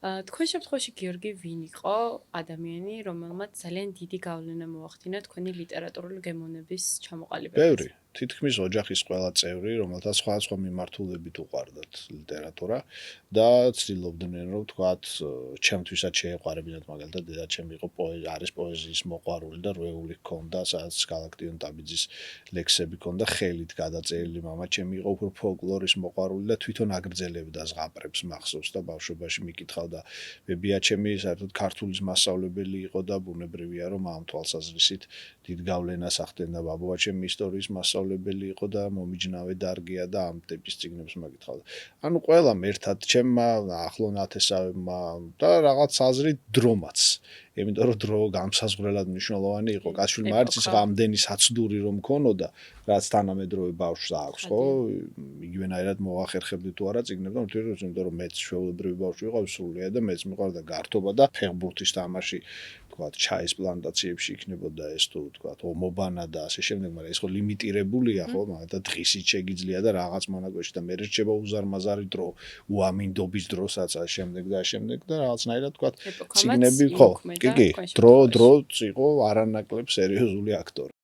თქვენ შემთხვევაში გიორგი ვინ იყო ადამიანი, რომელმაც ძალიან დიდი გავლენა მოახდინა თქვენი ლიტერატურული გემოვნების ჩამოყალიბებაზე? ბევრი თითქმის ოჯახის ყველა წევრი, რომელთაც სხვადასხვა მიმართულებით უყვარდათ ლიტერატურა და ცდილობდნენ, რომ თქვათ, ჩემთვისაც შეეყვარებინათ, მაგალითად, დედაჩემი იყო არის პოეზიის მოყვარული და რვეული ჰქონდა, სადაც გალაქტიონ ტაბიძის ლექსები ჰქონდა ხელით გადაწერილი, მამაჩემი იყო უფრო ფოლკლორის მოყვარული და თვითონ აგრძელებდა ზღაპრებს მახსოვს და ბავშვობაში მიკითხავდა. ბებიაჩემი საერთოდ ქართულის მასწავლებელი იყო და ბუნებრივია, რომ ამ თვალსაზრისით დიდ გავლენას ახდენდა. ბაბუაჩემი ისტორიის მასწავლებელი იყო და მომიჯნავე დარგია და ამ ტიპის წიგნებს მაგითხავდა. ანუ ყველამ ერთად ჩემმა ახლო ნათესავებმა და რაღაც აზრით დრომაც. იმიტომ რომ დრო გამსაზღვრელად მნიშვნელოვანი იყო. კაცშვილმა არც ის რამდენი საცდური რომ ქონოდა, რაც თანამედროვე ბავშვს აქვს, ხო? იგივენაირად მოახერხებდი თუ არა წიგნებს და იმიტომ რომ მეც ჩვეულებრივი ბავშვი ვიყავ სრულიად და მეც მიყვარდა გართობა და ფეხბურთის თამაში თქვათ ჩაის პლანტაციებში იქნებოდა ეს თუ თქვათ ომობანა და ასე შემდეგ, მაგრამ ეს ხო ლიმიტირებულია ხო, მაგრამ დღისით შეგიძლია და რაღაც მონაკვეთში და მე რჩება უზარმაზარი დრო, უამინდობის დროსაც ასე შემდეგ და რაღაცნაირად თქვათ წიგნები ხო, კი, დრო იყო არანაკლებ სერიოზული აქტორი.